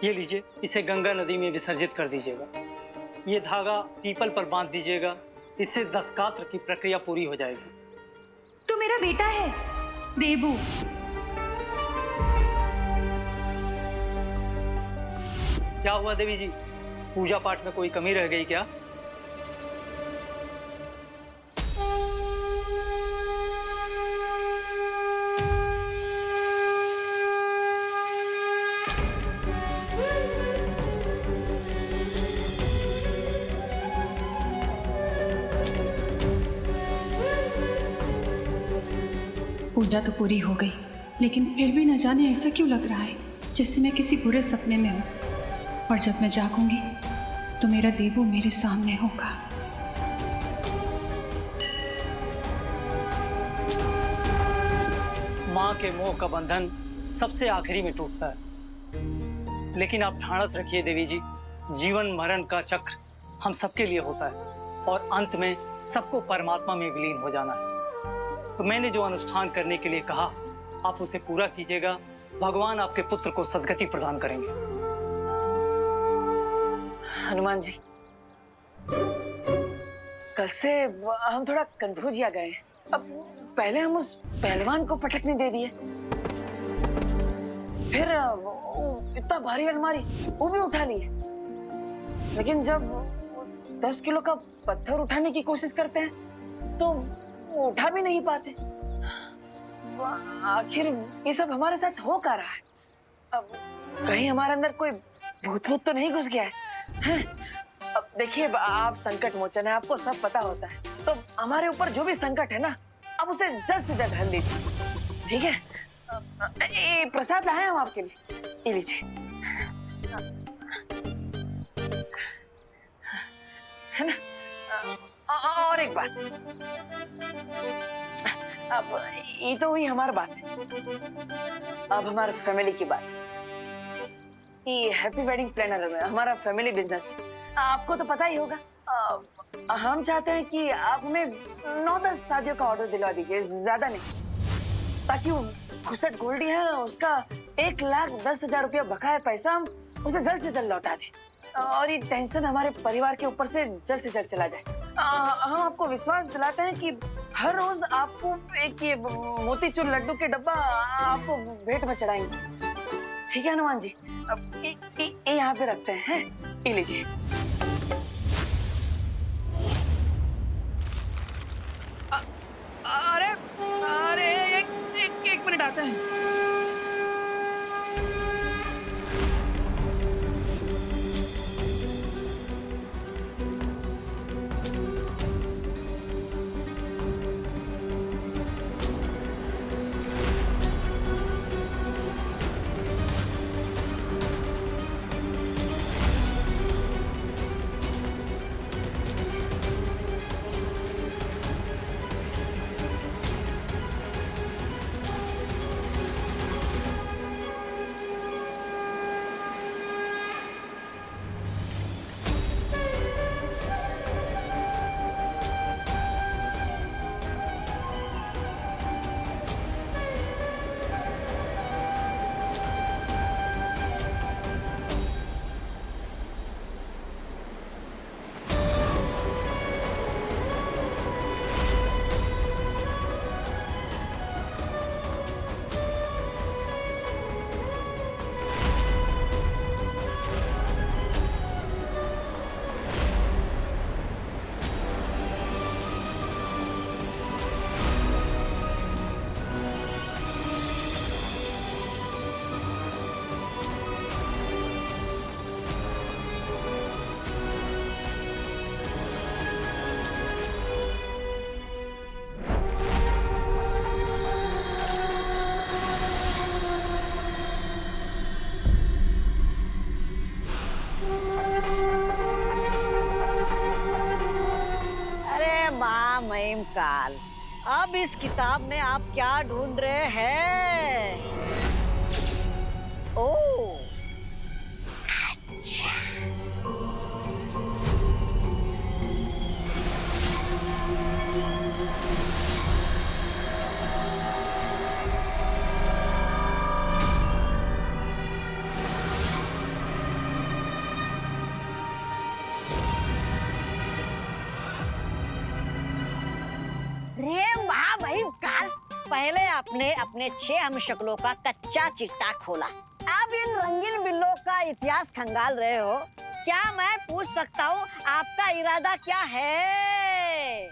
ये लीजिए, इसे गंगा नदी में विसर्जित कर दीजिएगा। ये धागा पीपल पर बांध दीजिएगा, इससे 10 गात्र की प्रक्रिया पूरी हो जाएगी। तो मेरा बेटा है देबू। क्या हुआ देवी जी, पूजा पाठ में कोई कमी रह गई क्या? पूजा तो पूरी हो गई, लेकिन फिर भी न जाने ऐसा क्यों लग रहा है जैसे मैं किसी बुरे सपने में हूँ। और जब मैं जागूंगी तो मेरा देबू मेरे सामने होगा। माँ के मोह का बंधन सबसे आखिरी में टूटता है, लेकिन आप ठाणस रखिए देवी जी, जीवन मरण का चक्र हम सबके लिए होता है और अंत में सबको परमात्मा में विलीन हो जाना है। तो मैंने जो अनुष्ठान करने के लिए कहा, आप उसे पूरा कीजिएगा। भगवान आपके पुत्र को सद्गति प्रदान करेंगे। हनुमान जी, कल से हम थोड़ा कंफ्यूजिया गए हैं। अब पहले हम उस पहलवान को पटकने दे दिए, फिर इतना भारी अलमारी वो भी उठा लिए, लेकिन जब 10 किलो का पत्थर उठाने की कोशिश करते हैं तो उठा भी नहीं पाते। आखिर ये सब हमारे साथ हो क्या रहा है? अब कहीं हमारे अंदर कोई भूत तो नहीं घुस गया है? अब देखिए, आप संकट मोचन है, आपको सब पता होता है, तो हमारे ऊपर जो भी संकट है ना, आप उसे जल्द से जल्द हल दीजिए, ठीक है? ये प्रसाद लाए हम आपके लिए, ये लीजिए। है ना? और एक बात, अब ये तो हुई हमारी बात है, अब हमारे फैमिली की बात। ये हैप्पी वेडिंग प्लानर में हमारा फैमिली बिजनेस है, आपको तो पता ही होगा। हम चाहते हैं कि आप हमें 9-10 शादियों का ऑर्डर दिलवा दीजिए, ज्यादा नहीं, ताकि वो खुसट गोल्डी है उसका 1,10,000 रुपया बकाया पैसा हम उसे जल्द से जल्द लौटा दें और ये टेंशन हमारे परिवार के ऊपर से जल्द से जल्द चला जाए। हम आपको विश्वास दिलाते हैं कि हर रोज आपको एक ये मोतीचूर लड्डू के डब्बा आपको भेंट में चढ़ाएंगे, ठीक है हनुमान जी? अब ये यहाँ पे रखते हैं, ये लीजिए। अरे अरे एक मिनट आते हैं। महिम काल, अब इस किताब में आप क्या ढूंढ रहे हैं? ओह, अच्छा। पहले आपने अपने 6 हमशक्लों का कच्चा चिट्टा खोला, अब इन रंगीन बिल्लों का इतिहास खंगाल रहे हो। क्या मैं पूछ सकता हूँ आपका इरादा क्या है?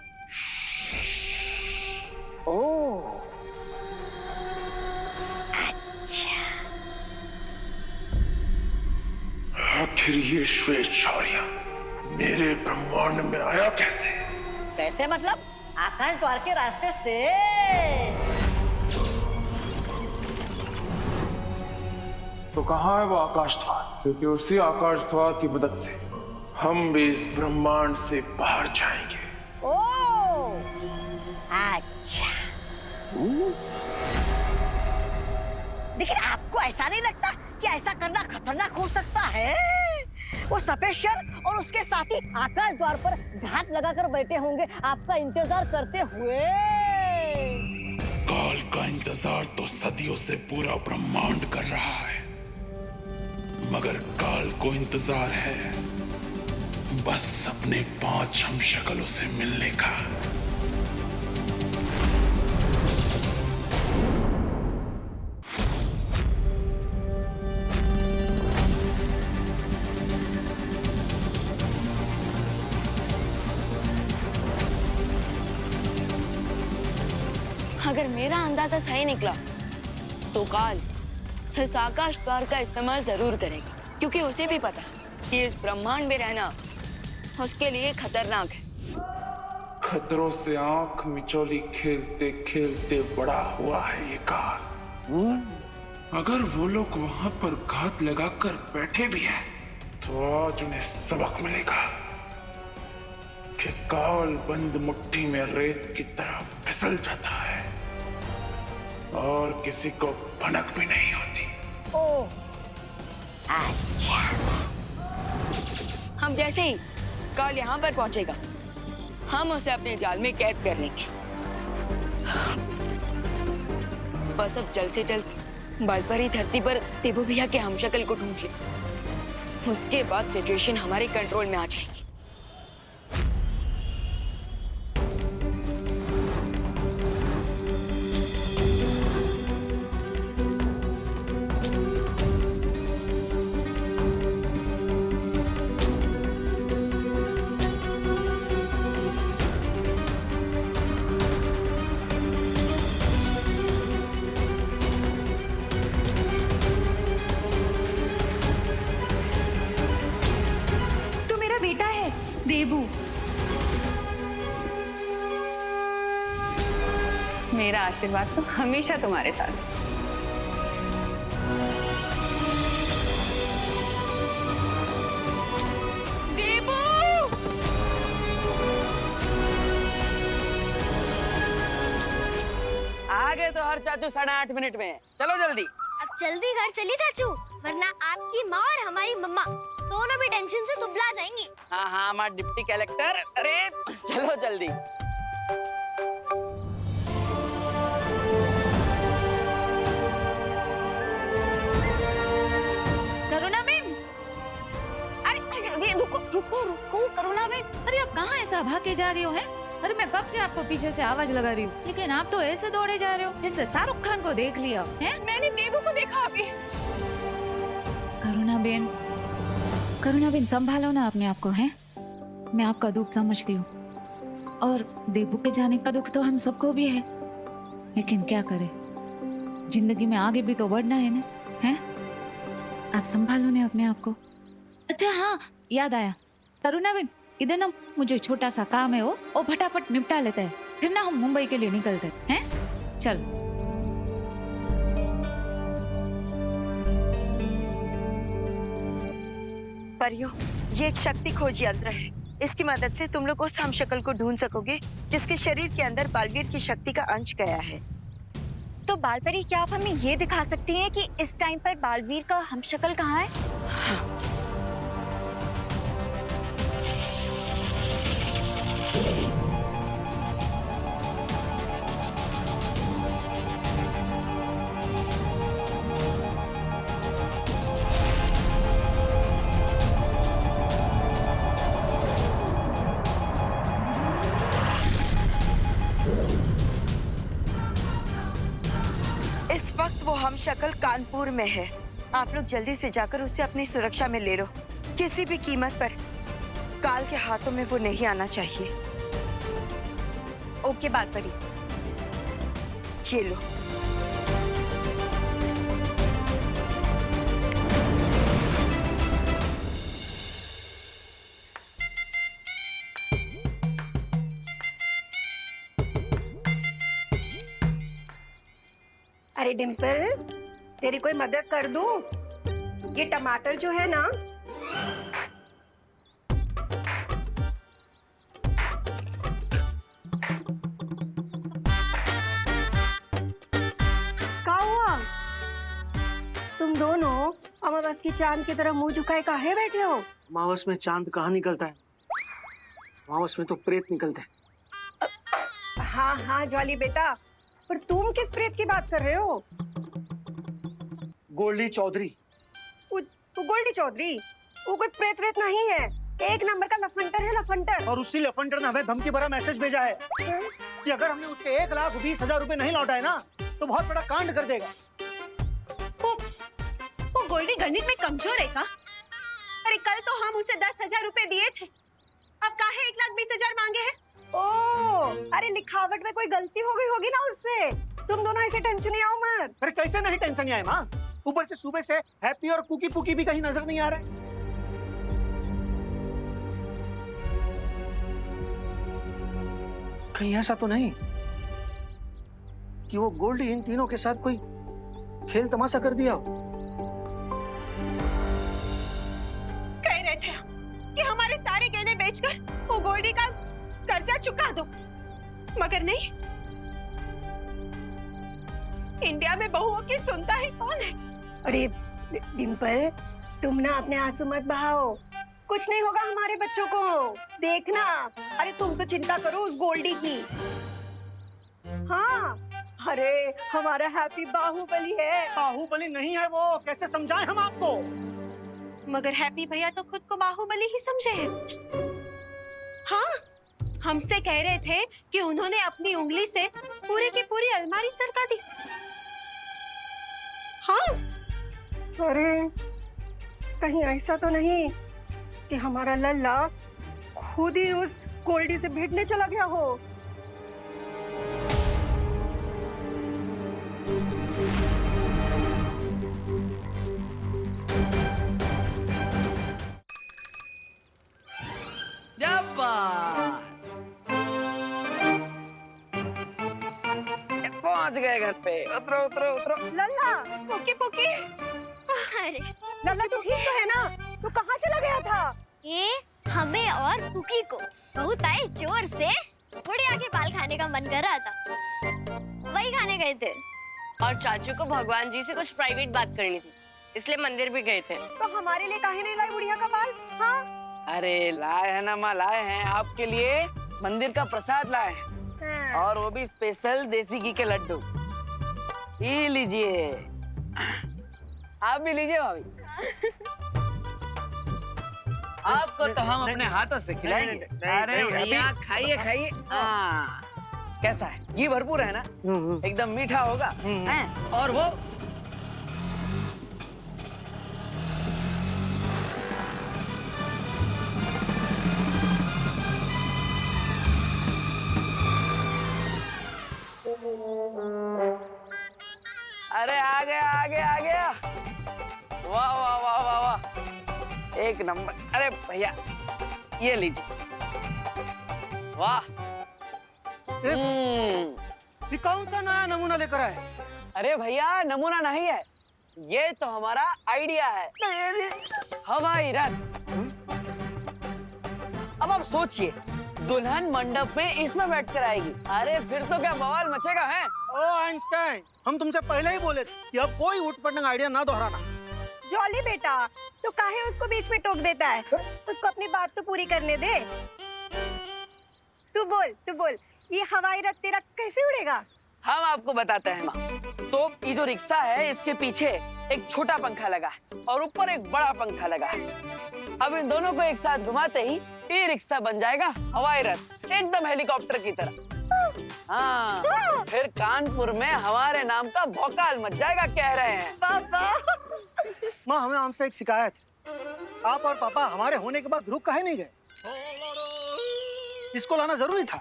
ओह, अच्छा। आखिर ये श्वेत शौर्य मेरे ब्रह्मांड में आया कैसे? कैसे मतलब? आकाश द्वार के रास्ते से। तो कहाँ है वो आकाश द्वार? क्योंकि उसी आकाश द्वार की मदद से हम भी इस ब्रह्मांड से बाहर जाएंगे। ओह, अच्छा। लेकिन आपको ऐसा नहीं लगता कि ऐसा करना खतरनाक हो सकता है? वो सफेद शेर और उसके साथी आकाश द्वार पर घात लगाकर बैठे होंगे आपका इंतजार करते हुए। काल का इंतजार तो सदियों से पूरा ब्रह्मांड कर रहा है, मगर काल को इंतजार है बस अपने 5 हमशक्लों से मिलने का। अगर मेरा अंदाजा सही निकला तो काल इस आकाश द्वार का इस्तेमाल जरूर करेगा, क्योंकि उसे भी पता है कि इस ब्रह्मांड में रहना उसके लिए खतरनाक है। खतरों से आंख मिचौली खेलते खेलते बड़ा हुआ है ये काल। अगर वो लोग वहां पर घात लगाकर बैठे भी हैं, तो आज उन्हें सबक मिलेगा कि काल बंद मुट्ठी में रेत की तरह फिसल जाता है और किसी को भनक भी नहीं होती। ओह, अच्छा। हम जैसे ही काल यहाँ पर पहुंचेगा, हम उसे अपने जाल में कैद कर लेंगे। बस अब जल्द से जल्द बालपरी धरती पर देवू भैया के हमशक्ल को ढूंढ ले, उसके बाद सिचुएशन हमारे कंट्रोल में आ जाएगी। देबू, मेरा आशीर्वाद तो हमेशा तुम्हारे साथ। देबू! आ गए तो हर चाचू 8:30 मिनट में। चलो जल्दी। अब जल्दी घर चलिए चाचू, वरना आपकी माँ और हमारी मम्मा दोनों भी टेंशन से दुबला जाएंगी। हाँ हाँ, हमारा डिप्टी कलेक्टर। अरे चलो जल्दी। करुणा बेन, अरे रुको रुको रुको करुणा बेन, अरे आप कहाँ ऐसा भाग के जा रही हो? हैं? अरे मैं कब से आपको पीछे से आवाज लगा रही हूँ, लेकिन आप तो ऐसे दौड़े जा रहे हो जैसे शाहरुख खान को देख लिया है। मैंने देवू को देखा अभी। करुणा बेन संभालो ना अपने आप को, है? मैं आपका दुख समझती हूँ और देवू के जाने का दुख तो हम सबको भी है, लेकिन क्या करें, जिंदगी में आगे भी तो बढ़ना है ना, है? आप संभालो ना अपने आप को। अच्छा हाँ, याद आया करुणा बेन, इधर ना मुझे छोटा सा काम है, वो फटाफट निपटा लेते हैं, फिर ना हम मुंबई के लिए निकलते हैं। चलो। परियों, ये एक शक्ति खोज यंत्र है। इसकी मदद से तुम लोग उस हमशक्ल को ढूंढ सकोगे जिसके शरीर के अंदर बालवीर की शक्ति का अंश गया है। तो बालपरी, क्या आप हमें ये दिखा सकती हैं कि इस टाइम पर बालवीर का हमशक्ल कहाँ है? हाँ। शक्ल कानपुर में है। आप लोग जल्दी से जाकर उसे अपनी सुरक्षा में ले लो। किसी भी कीमत पर काल के हाथों में वो नहीं आना चाहिए। ओके बात करी। ये लो। अरे डिम्पल, तेरी कोई मदद कर दूं? ये टमाटर जो है ना, क्या हुआ? तुम दोनों अमावस की चांद की तरह मुंह झुकाए काहे बैठे हो? अमावस में चांद कहाँ निकलता है? अमावस में तो प्रेत निकलते हैं। हाँ हाँ जॉली बेटा, पर तुम किस प्रेत की बात कर रहे हो? गोल्डी चौधरी। वो गोल्डी चौधरी वो कोई प्रेत व्रेत नहीं है, एक नंबर का लफंटर है, लफंटर। और उसी लफंटर ने हमें धमकी भरा मैसेज भेजा है कि अगर हमने उसके 1,20,000 रुपए नहीं लौटाए ना तो बहुत बड़ा कांड कर देगा। वो गोल्डी गणित में कमजोर है का? अरे कल तो हम उसे 10,000 रुपए दिए थे, अब काहे 1,20,000 मांगे हैं? ओ, अरे लिखावट में कोई गलती हो गई होगी ना उससे। तुम दोनों ऐसे टेंशन नहीं आओ मत। अरे कैसे नहीं टेंशन आए माँ? ऊपर से सुबह से हैप्पी और कुकी पुकी भी कहीं नजर नहीं आ रहे। कहीं ऐसा तो नहीं कि वो गोल्डी इन तीनों के साथ कोई खेल तमाशा कर दिया? कह रहे थे कि हमारे सारे गहने बेचकर वो गोल्डी का कर्जा चुका दो, मगर नहीं। इंडिया में बहुओं की सुनता ही कौन है? अरे डिम्पल, तुम ना अपने आंसू मत बहाओ, कुछ नहीं होगा हमारे बच्चों को, देखना। अरे तुम तो चिंता करो उस गोल्डी की। हाँ, अरे हमारा हैप्पी बाहुबली है। बाहुबली नहीं है वो, कैसे समझाएं हम आपको? मगर हैप्पी भैया तो खुद को बाहुबली ही समझे हैं। हाँ, हमसे कह रहे थे कि उन्होंने अपनी उंगली से पूरी की पूरी अलमारी सरका दी। हाँ, अरे कहीं ऐसा तो नहीं कि हमारा लल्ला खुद ही उस गोल्डी से भिड़ने चला गया हो? पहुंच गए घर पे। उतरो उतरो उतरो। लल्ला, पोकी पोकी। अरे लल्ला तू ठीक तो है ना? तू कहाँ चला गया था? ये हमें और कुकी को बहुत आए जोर से बुढ़िया के बाल खाने का मन कर रहा था, वही खाने गए थे। और चाचू को भगवान जी से कुछ प्राइवेट बात करनी थी, इसलिए मंदिर भी गए थे। तो हमारे लिए काहे नहीं लाई बुढ़िया का बाल? हाँ? अरे लाए हैं ना माँ, लाए हैं आपके लिए मंदिर का प्रसाद लाए हैं, और वो भी स्पेशल देसी घी के लड्डू। ये लीजिए, आप भी लीजिए भाभी। आपको तो हम अपने हाथों से खिलाएंगे। अरे भैया खाइए खाइए। हाँ, कैसा है? घी भरपूर है ना, एकदम मीठा होगा। और वो अरे आ गया आ गया आ गया। वाह वाह वाह वाह वाह, एक नंबर। अरे भैया ये लीजिए। वाह, ये कौन सा नया नमूना लेकर आए? अरे भैया नमूना नहीं है, ये तो हमारा आइडिया है, हवाई रथ। अब आप सोचिए, दुल्हन मंडप में इसमें बैठकर आएगी, अरे फिर तो क्या बवाल मचेगा है। ओ आइंस्टाइन, हम तुमसे पहले ही बोले थे कि अब कोई उठ पटंग आइडिया ना दोहराना। जॉली बेटा, तू काहे उसको बीच में टोक देता है? उसको अपनी बात तो पूरी करने दे। तू बोल, ये हवाई रथ तेरा कैसे उड़ेगा? हम आपको बताते हैं माँ। तो ये जो रिक्शा है, इसके पीछे एक छोटा पंखा लगा है और ऊपर एक बड़ा पंखा लगा है। अब इन दोनों को एक साथ घुमाते ही ये रिक्शा बन जाएगा हवाई रथ, एकदम हेलीकॉप्टर की तरह। हाँ, फिर कानपुर में हमारे नाम का भौकाल मच जाएगा कह रहे हैं। माँ, हमें हमसे एक शिकायत है। आप और पापा हमारे होने के बाद रुक काहे नहीं गए? इसको लाना जरूरी था।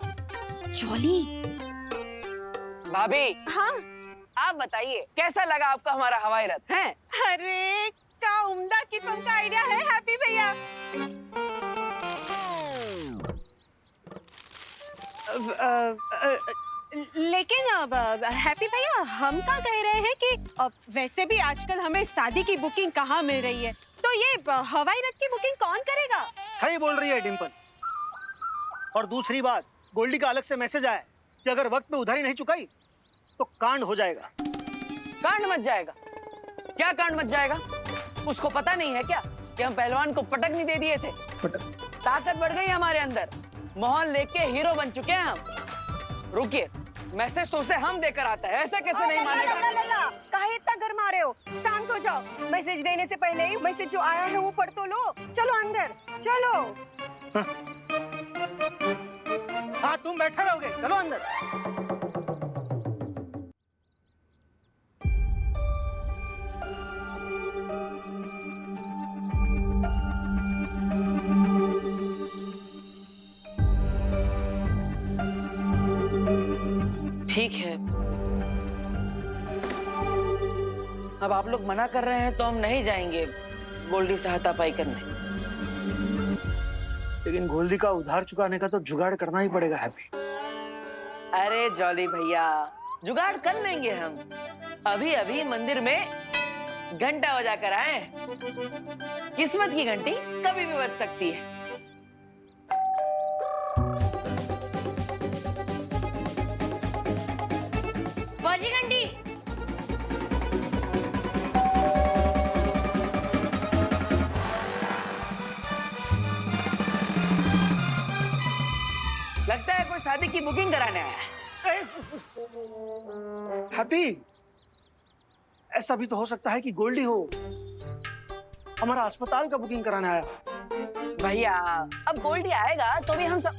जॉली। भाभी। हाँ। आप बताइए कैसा लगा आपको हमारा हवाई रथ है? अरे क्या उम्दा किस्म का आइडिया है हैप्पी भैया। लेकिन अब हैप्पी भैया हम क्या कह रहे हैं कि वैसे भी आजकल हमें शादी की बुकिंग कहाँ मिल रही है, तो ये हवाई रथ की बुकिंग कौन करेगा? सही बोल रही है डिम्पल। और दूसरी बात, गोल्डी का अलग से मैसेज आया कि अगर वक्त पे उधारी नहीं चुकाई तो कांड हो जाएगा। कांड मच जाएगा? क्या कांड मच जाएगा? उसको पता नहीं है क्या कि हम पहलवान को पटक नहीं दे दिए थे? ताकत बढ़ गई हमारे अंदर, मोहन लेके हीरो बन चुके हैं हम। रुकिए, मैसेज तो उसे हम देकर आता है, ऐसा कैसे नहीं मानेगा? काहे इतना गरमा रहे हो? शांत हो जाओ। मैसेज देने से पहले ही मैसेज जो आया है वो पढ़ तो लो। चलो अंदर चलो। हाँ, तुम बैठे रहोगे, चलो अंदर। ठीक है, अब आप लोग मना कर रहे हैं तो हम नहीं जाएंगे गोल्डी से हाथापाई करने। लेकिन गोल्डी का उधार चुकाने का तो जुगाड़ करना ही पड़ेगा हैप्पी। अरे जॉली भैया, जुगाड़ कर लेंगे हम। अभी अभी मंदिर में घंटा बजा कर आए। किस्मत की घंटी कभी भी बज सकती है। बाजी घंटी। लगता है कोई शादी की बुकिंग कराने आया है। हैप्पी, ऐसा भी तो हो सकता है कि गोल्डी हो हमारा अस्पताल का बुकिंग कराने आया। भैया, अब गोल्डी आएगा तो भी हम सब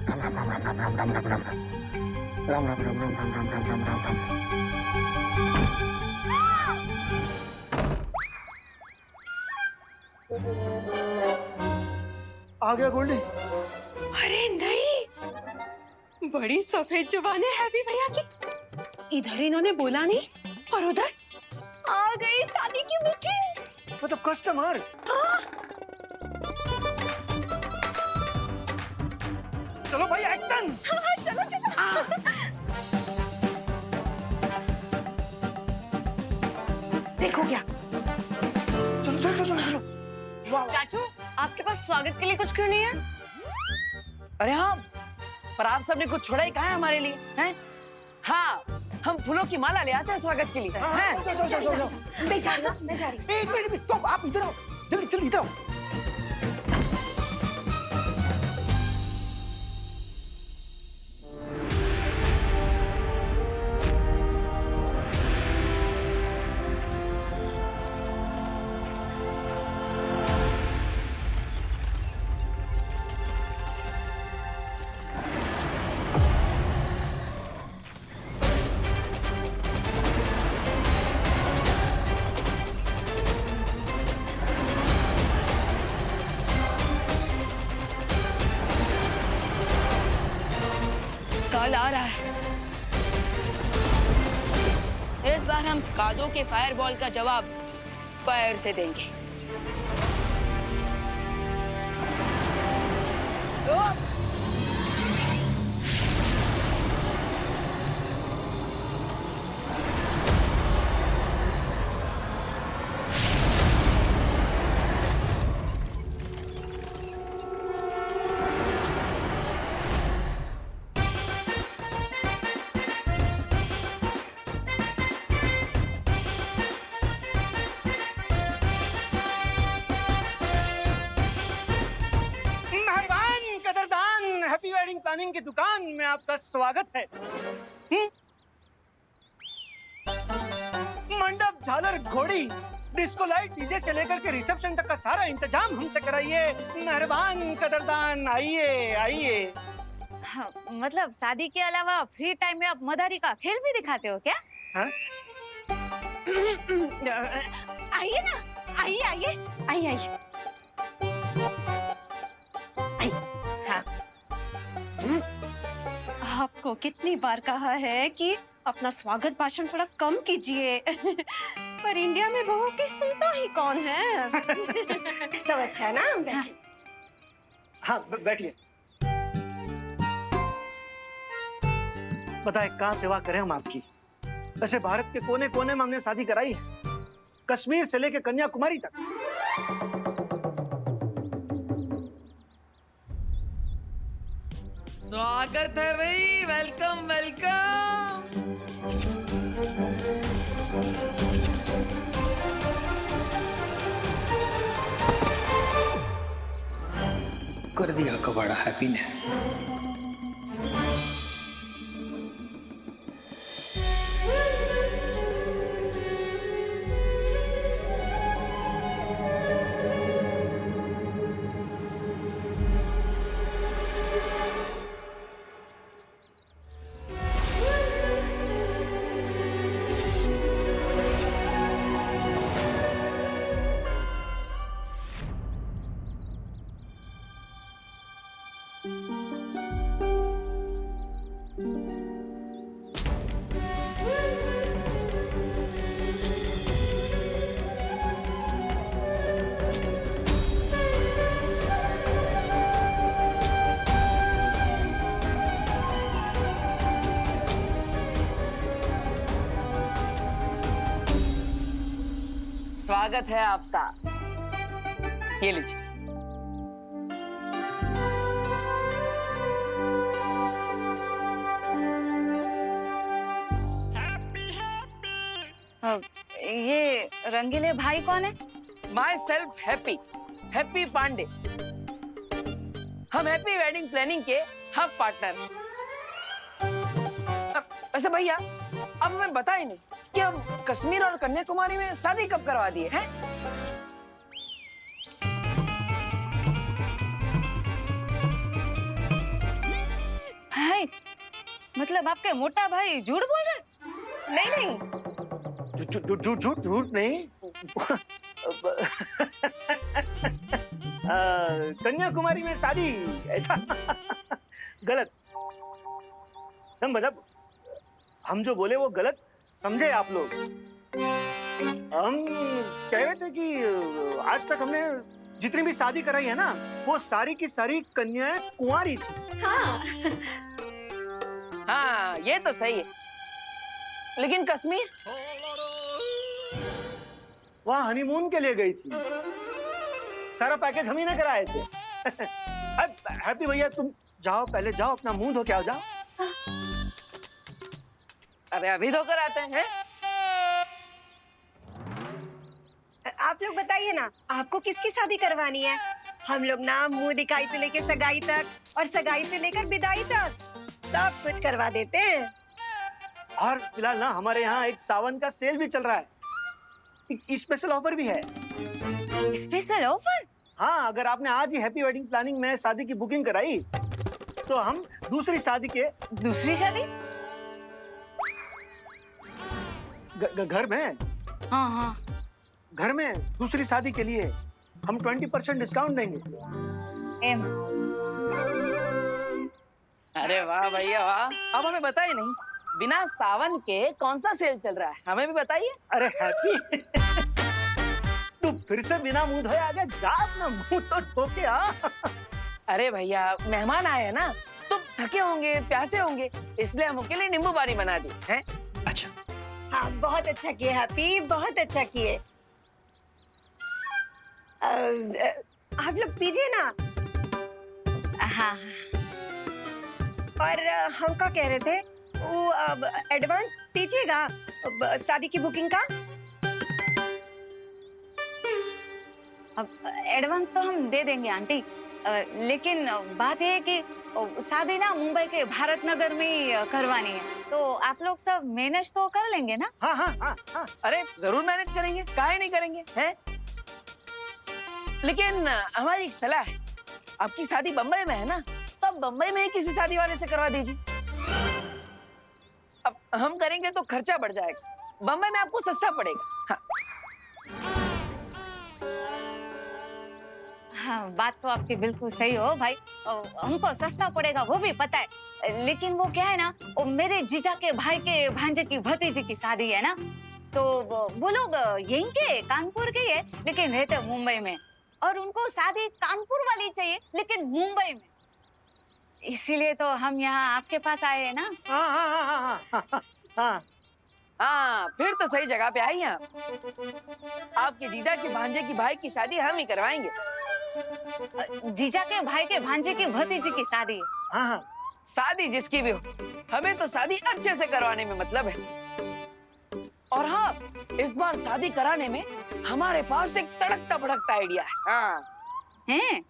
राम राम राम राम राम राम राम राम राम राम राम राम राम राम राम राम राम राम राम। आ गया गोल्डी। अरे नहीं, बड़ी सफेद जुबान है हैप्पी भैया की। इधर इन्होंने बोला नहीं और उधर आ गई शादी की बुकिंग। मतलब कस्टमर। चलो भाई, एक्शन। हाँ, चलो चलो। देखो क्या। चलो चलो चलो चलो। चाचू, आपके पास स्वागत के लिए कुछ क्यों नहीं है? अरे हाँ, पर आप सबने कुछ छोड़ा ही कहा है हमारे लिए, हैं? हाँ, हम फूलों की माला ले आते हैं स्वागत के लिए, हैं? मैं जा रही। एक मिनट, तो आप इधर आओ, जल्दी जल्दी इधर आओ। कॉल आ रहा है। इस बार हम कादो के फायरबॉल का जवाब फायर से देंगे। प्लानिंग की दुकान में आपका स्वागत है। मंडप, झालर, घोड़ी, डिस्को लाइट, डीजे से लेकर के रिसेप्शन तक का सारा इंतजाम हमसे कराइए। मेहरबान कदरदान, आइए आइए। हाँ, मतलब शादी के अलावा फ्री टाइम में आप मदारी का खेल भी दिखाते हो क्या? हाँ? आइए ना, आइए आइए आइए आइए हाँ। आपको कितनी बार कहा है कि अपना स्वागत भाषण थोड़ा कम कीजिए पर इंडिया में बहू की सुनता ही कौन है। सब अच्छा है ना? हाँ बैठिए। बताए कहाँ सेवा करें हम आपकी। वैसे भारत के कोने कोने में हमने शादी कराई है, कश्मीर से लेकर कन्याकुमारी तक। स्वागत है भाई, वेलकम वेलकम। कर दिया कबाड़ा हैप्पी ने। स्वागत है आपका, ये लीजिए। ये रंगीले भाई कौन है? My self Happy, Happy Pandey. हम हैप्पी वेडिंग प्लानिंग के हम पार्टनर। वैसे भैया अब हमें बता ही नहीं कि हम कश्मीर और कन्याकुमारी में शादी कब करवा दिए हैं? भाई मतलब आपके मोटा भाई झूठ बोल रहे? नहीं नहीं, झूठ नहीं। कन्याकुमारी में शादी ऐसा गलत। मतलब हम जो बोले वो गलत समझे आप लोग। हम कह रहे थे कि आज तक हमने जितनी भी शादी कराई है ना, वो सारी की सारी कन्याएं कुंवारी थी। हाँ ये तो सही है, लेकिन कश्मीर वहाँ हनीमून के लिए गई थी। सारा पैकेज हम ही ने कराए थे। हैप्पी भैया तुम जाओ, पहले जाओ अपना मुंह धो के आओ, जाओ। अरे अभी धोकर आते हैं। आप लोग बताइए ना, आपको किसकी शादी करवानी है? हम लोग ना मुंह दिखाई से लेकर सगाई तक और सगाई से लेकर विदाई तक सब कुछ करवा देते हैं। और फिलहाल ना हमारे यहाँ एक सावन का सेल भी चल रहा है, एक स्पेशल ऑफर भी है। Special offer? हाँ, अगर आपने आज ही हैप्पी वेडिंग प्लानिंग में शादी की बुकिंग कराई तो हम दूसरी शादी के दूसरी शादी घर में, हाँ हाँ घर में दूसरी शादी के लिए हम 20% डिस्काउंट देंगे। एम। अरे वाह भैया वाह, अब हमें बताइए नहीं, बिना सावन के कौन सा सेल चल रहा है, हमें भी बताइए। अरे हैप्पी तू फिर से बिना मुंह धोए आ गया, जा अपना मुंह तो धो के आ। अरे भैया मेहमान आए हैं ना, तो थके होंगे, प्यासे होंगे, इसलिए हम उनके लिए नींबू पानी बना दी है। अच्छा हाँ बहुत अच्छा किए हैप्पी, बहुत अच्छा किए। आप लोग पीजिए ना। हाँ। और हम क्या कह रहे थे, वो एडवांस दीजिएगा शादी की बुकिंग का। अब एडवांस तो हम दे देंगे आंटी, लेकिन बात यह है कि शादी ना मुंबई के भारत नगर में ही करवानी है, तो आप लोग सब मैनेज तो कर लेंगे ना? हाँ हाँ हाँ हाँ। अरे जरूर मैनेज करेंगे, काहे नहीं करेंगे हैं? लेकिन हमारी एक सलाह है, आपकी शादी बम्बई में है ना, तो आप बम्बई में ही किसी शादी वाले से करवा दीजिए। अब हम करेंगे तो खर्चा बढ़ जाएगा, बम्बई में आपको सस्ता पड़ेगा। हाँ। हाँ, बात तो आपकी बिल्कुल सही हो भाई। हमको सस्ता पड़ेगा वो भी पता है, लेकिन वो क्या है ना, वो मेरे जीजा के भाई के भांजे की भतीजी की शादी है ना, तो वो लोग यहीं के कानपुर के है लेकिन रहते मुंबई में, और उनको शादी कानपुर वाली चाहिए लेकिन मुंबई में। इसीलिए तो हम यहाँ आपके पास आए हैं ना। हाँ, फिर तो सही जगह पे आई हैं आप। आपके जीजा के भांजे की भाई की शादी हम ही करवाएंगे। जीजा के भाई के भांजे की भतीजी की शादी। हाँ, शादी जिसकी भी हो, हमें तो शादी अच्छे से करवाने में मतलब है। और हाँ, इस बार शादी कराने में हमारे पास एक तड़कता भड़कता आइडिया है। हाँ हैं?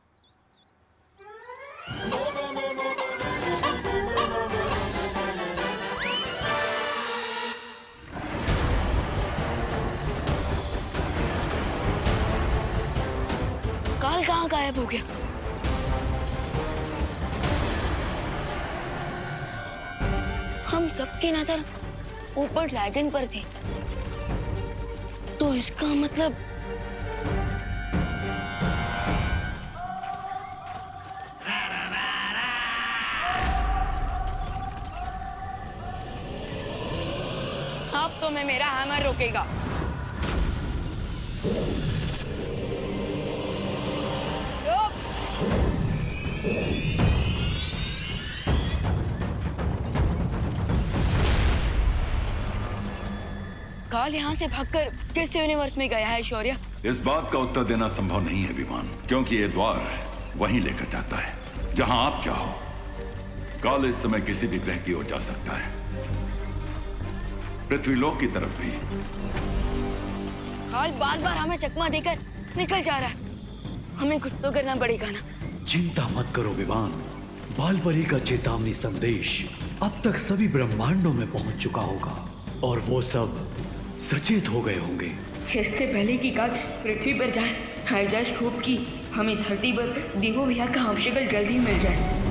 काल कहाँ गायब हो गया? हम सबकी नजर ऊपर ड्रैगन पर थी, तो इसका मतलब अब तो मैं मेरा हैमर रोकेगा। काल यहाँ से भागकर किस यूनिवर्स में गया है शौर्य? इस बात का उत्तर देना संभव नहीं है विमान, क्योंकि ये द्वार वहीं लेकर जाता है जहां आप चाहो। काल इस समय किसी भी ग्रह की ओर जा सकता है, पृथ्वीलोक की तरफ भी। काल बार बार हमें चकमा देकर निकल जा रहा है, हमें कुछ तो करना पड़ेगा ना। चिंता मत करो विमान, बालपरी का चेतावनी संदेश अब तक सभी ब्रह्मांडों में पहुंच चुका होगा और वो सब सचेत हो गए होंगे। इससे पहले कि काल पृथ्वी पर जाए, हाईजैक होप की हमें धरती पर देवो भैया का हमशक्ल जल्दी मिल जाए।